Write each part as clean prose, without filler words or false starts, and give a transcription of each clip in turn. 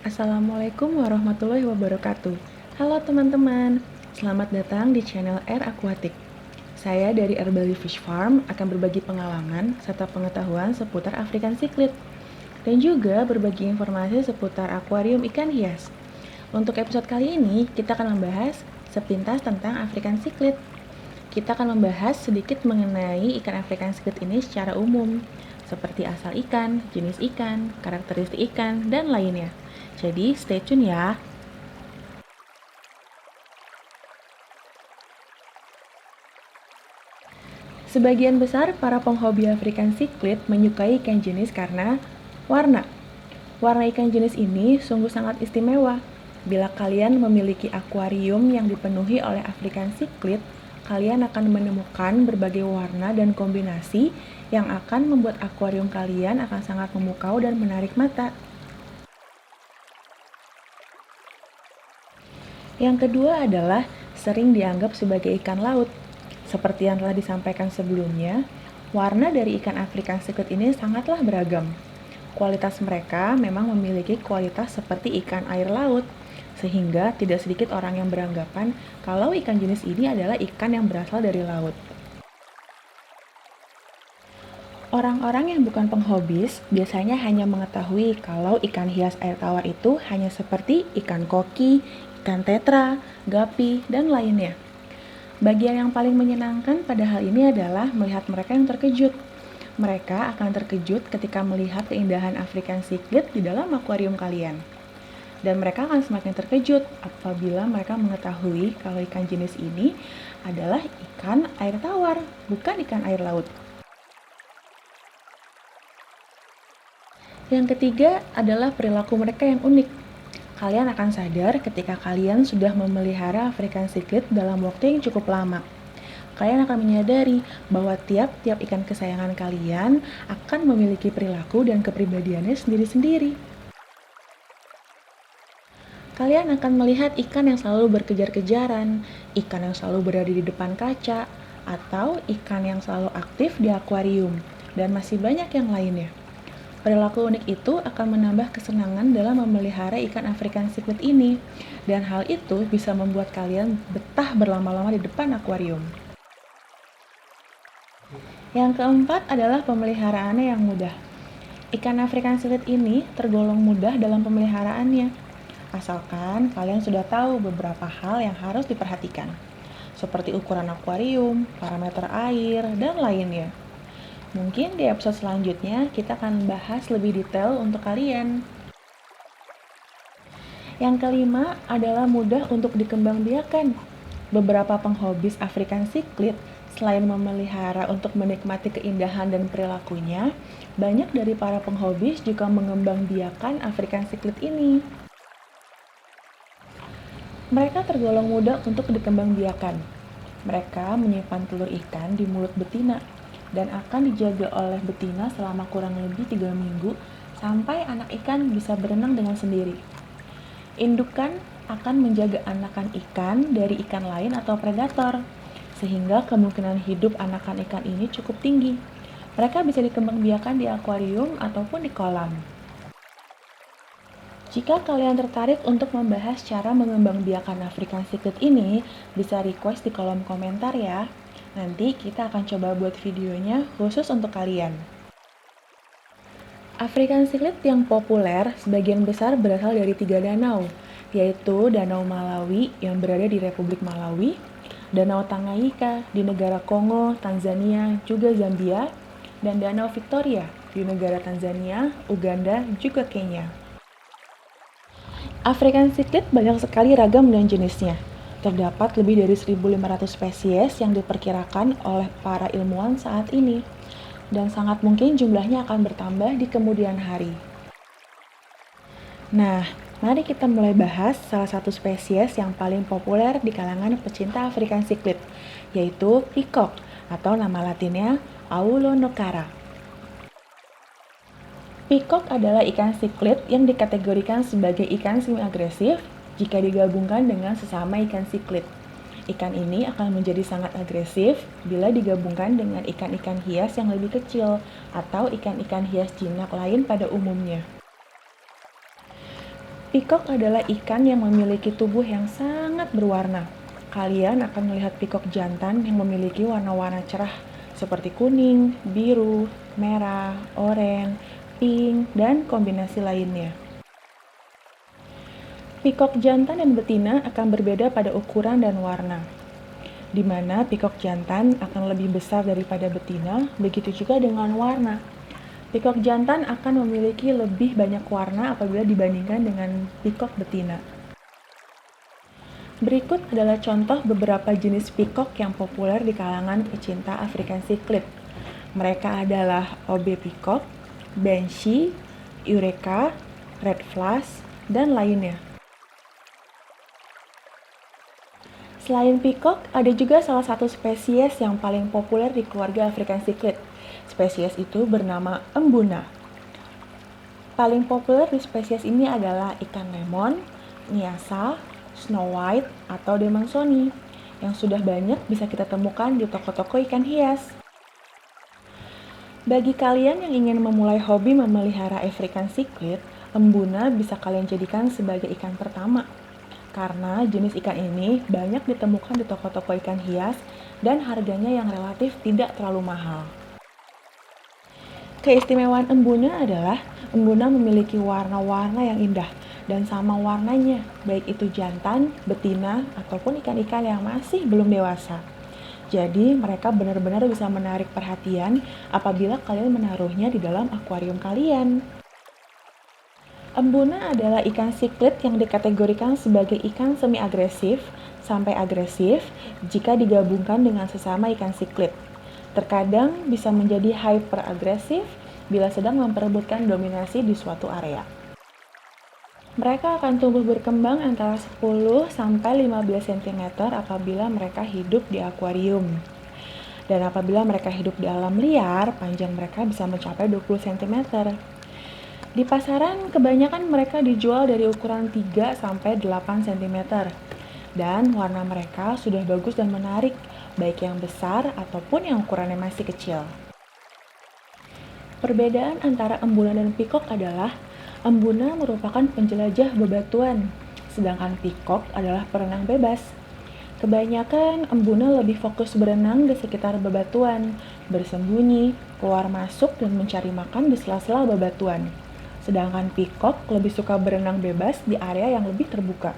Assalamualaikum warahmatullahi wabarakatuh. Halo teman-teman, selamat datang di channel Air Aquatic. Saya dari Air Fish Farm akan berbagi pengalaman serta pengetahuan seputar African cichlid dan juga berbagi informasi seputar akuarium ikan hias. Untuk episode kali ini, kita akan membahas sepintas tentang African cichlid. Kita akan membahas sedikit mengenai ikan African cichlid ini secara umum, seperti asal ikan, jenis ikan, karakteristik ikan, dan lainnya. Jadi, stay tune ya. Sebagian besar para penghobi African cichlid menyukai ikan jenis karena warna. Warna ikan jenis ini sungguh sangat istimewa. Bila kalian memiliki akuarium yang dipenuhi oleh African cichlid, kalian akan menemukan berbagai warna dan kombinasi yang akan membuat akuarium kalian akan sangat memukau dan menarik mata. Yang kedua adalah sering dianggap sebagai ikan laut. Seperti yang telah disampaikan sebelumnya, warna dari ikan African cichlid ini sangatlah beragam. Kualitas mereka memang memiliki kualitas seperti ikan air laut, sehingga tidak sedikit orang yang beranggapan kalau ikan jenis ini adalah ikan yang berasal dari laut. Orang-orang yang bukan penghobis biasanya hanya mengetahui kalau ikan hias air tawar itu hanya seperti ikan koki, ikan tetra, gapi, dan lainnya. Bagian yang paling menyenangkan pada hal ini adalah melihat mereka yang terkejut. Mereka akan terkejut ketika melihat keindahan African cichlid di dalam akuarium kalian. Dan mereka akan semakin terkejut apabila mereka mengetahui kalau ikan jenis ini adalah ikan air tawar, bukan ikan air laut. Yang ketiga adalah perilaku mereka yang unik. Kalian akan sadar ketika kalian sudah memelihara African cichlid dalam waktu yang cukup lama. Kalian akan menyadari bahwa tiap-tiap ikan kesayangan kalian akan memiliki perilaku dan kepribadiannya sendiri-sendiri. Kalian akan melihat ikan yang selalu berkejar-kejaran, ikan yang selalu berada di depan kaca, atau ikan yang selalu aktif di akuarium, dan masih banyak yang lainnya. Perilaku unik itu akan menambah kesenangan dalam memelihara ikan African cichlid ini, dan hal itu bisa membuat kalian betah berlama-lama di depan akuarium. Yang keempat adalah pemeliharaannya yang mudah. Ikan African cichlid ini tergolong mudah dalam pemeliharaannya, asalkan kalian sudah tahu beberapa hal yang harus diperhatikan, seperti ukuran akuarium, parameter air, dan lainnya. Mungkin di episode selanjutnya kita akan bahas lebih detail untuk kalian. Yang kelima adalah mudah untuk dikembangbiakan. Beberapa penghobis African cichlid selain memelihara untuk menikmati keindahan dan perilakunya, banyak dari para penghobis juga mengembangbiakan African cichlid ini. Mereka tergolong mudah untuk dikembangbiakan. Mereka menyimpan telur ikan di mulut betina dan akan dijaga oleh betina selama kurang lebih 3 minggu sampai anak ikan bisa berenang dengan sendiri. Indukan akan menjaga anakan ikan dari ikan lain atau predator, sehingga kemungkinan hidup anakan ikan ini cukup tinggi. Mereka bisa dikembangbiakan di akuarium ataupun di kolam. Jika kalian tertarik untuk membahas cara mengembangbiakan African cichlid ini, bisa request di kolom komentar ya. Nanti kita akan coba buat videonya khusus untuk kalian. African cichlid yang populer sebagian besar berasal dari 3 danau, yaitu Danau Malawi yang berada di Republik Malawi, Danau Tanganyika di negara Kongo, Tanzania, juga Zambia, dan Danau Victoria di negara Tanzania, Uganda, juga Kenya. African cichlid banyak sekali ragam dan jenisnya. Terdapat lebih dari 1.500 spesies yang diperkirakan oleh para ilmuwan saat ini, dan sangat mungkin jumlahnya akan bertambah di kemudian hari. Nah, mari kita mulai bahas salah satu spesies yang paling populer di kalangan pecinta African cichlid, yaitu peacock atau nama latinnya Aulonocara. Peacock adalah ikan cichlid yang dikategorikan sebagai ikan semi-agresif jika digabungkan dengan sesama ikan cichlid. Ikan ini akan menjadi sangat agresif bila digabungkan dengan ikan-ikan hias yang lebih kecil atau ikan-ikan hias jinak lain pada umumnya. Peacock adalah ikan yang memiliki tubuh yang sangat berwarna. Kalian akan melihat peacock jantan yang memiliki warna-warna cerah seperti kuning, biru, merah, oranye, pink, dan kombinasi lainnya. Peacock jantan dan betina akan berbeda pada ukuran dan warna, di mana peacock jantan akan lebih besar daripada betina, begitu juga dengan warna. Peacock jantan akan memiliki lebih banyak warna apabila dibandingkan dengan peacock betina. Berikut adalah contoh beberapa jenis peacock yang populer di kalangan pecinta African cichlid. Mereka adalah OB peacock, banshee, eureka, red flash, dan lainnya. Selain peacock, ada juga salah satu spesies yang paling populer di keluarga African cichlid. Spesies itu bernama embuna. Paling populer di spesies ini adalah ikan lemon, niasa, snow white, atau demansoni, yang sudah banyak bisa kita temukan di toko-toko ikan hias. Bagi kalian yang ingin memulai hobi memelihara African cichlid, embuna bisa kalian jadikan sebagai ikan pertama. Karena jenis ikan ini banyak ditemukan di toko-toko ikan hias dan harganya yang relatif tidak terlalu mahal. Keistimewaan embuna adalah embuna memiliki warna-warna yang indah dan sama warnanya, baik itu jantan, betina, ataupun ikan-ikan yang masih belum dewasa. Jadi, mereka benar-benar bisa menarik perhatian apabila kalian menaruhnya di dalam akuarium kalian. Embuna adalah ikan cichlid yang dikategorikan sebagai ikan semi-agresif sampai agresif jika digabungkan dengan sesama ikan cichlid. Terkadang bisa menjadi hyperagresif bila sedang memperebutkan dominasi di suatu area. Mereka akan tumbuh berkembang antara 10 sampai 15 cm apabila mereka hidup di akuarium. Dan apabila mereka hidup di alam liar, panjang mereka bisa mencapai 20 cm. Di pasaran, kebanyakan mereka dijual dari ukuran 3 sampai 8 cm. Dan warna mereka sudah bagus dan menarik, baik yang besar ataupun yang ukurannya masih kecil. Perbedaan antara embuna dan peacock adalah embuna merupakan penjelajah bebatuan, sedangkan peacock adalah perenang bebas. Kebanyakan embuna lebih fokus berenang di sekitar bebatuan, bersembunyi, keluar masuk dan mencari makan di sela-sela bebatuan. Sedangkan peacock lebih suka berenang bebas di area yang lebih terbuka.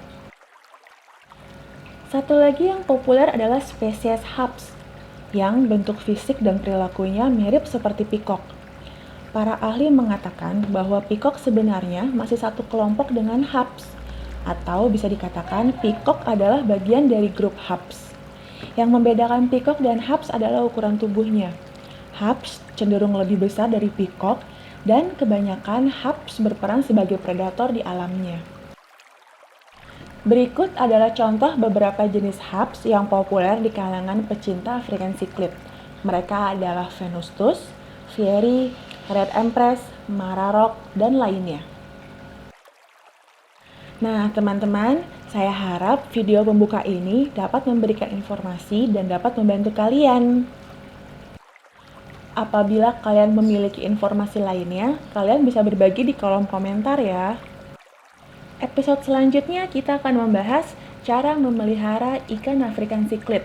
Satu lagi yang populer adalah spesies haps, yang bentuk fisik dan perilakunya mirip seperti peacock. Para ahli mengatakan bahwa peacock sebenarnya masih satu kelompok dengan haps, atau bisa dikatakan peacock adalah bagian dari grup haps. Yang membedakan peacock dan haps adalah ukuran tubuhnya. Haps cenderung lebih besar dari peacock, dan kebanyakan haps berperan sebagai predator di alamnya. Berikut adalah contoh beberapa jenis haps yang populer di kalangan pecinta African cichlid. Mereka adalah Venustus, Fiery, Red Empress, Mararok, dan lainnya. Nah, teman-teman, saya harap video pembuka ini dapat memberikan informasi dan dapat membantu kalian. Apabila kalian memiliki informasi lainnya, kalian bisa berbagi di kolom komentar ya. Episode selanjutnya kita akan membahas cara memelihara ikan African cichlid.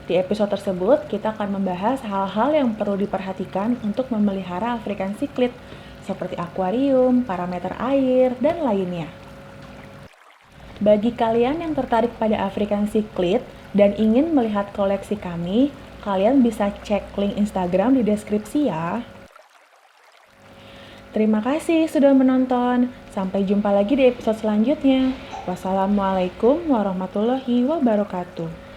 Di episode tersebut kita akan membahas hal-hal yang perlu diperhatikan untuk memelihara African cichlid, seperti akuarium, parameter air, dan lainnya. Bagi kalian yang tertarik pada African cichlid dan ingin melihat koleksi kami, kalian bisa cek link Instagram di deskripsi ya. Terima kasih sudah menonton. Sampai jumpa lagi di episode selanjutnya. Wassalamualaikum warahmatullahi wabarakatuh.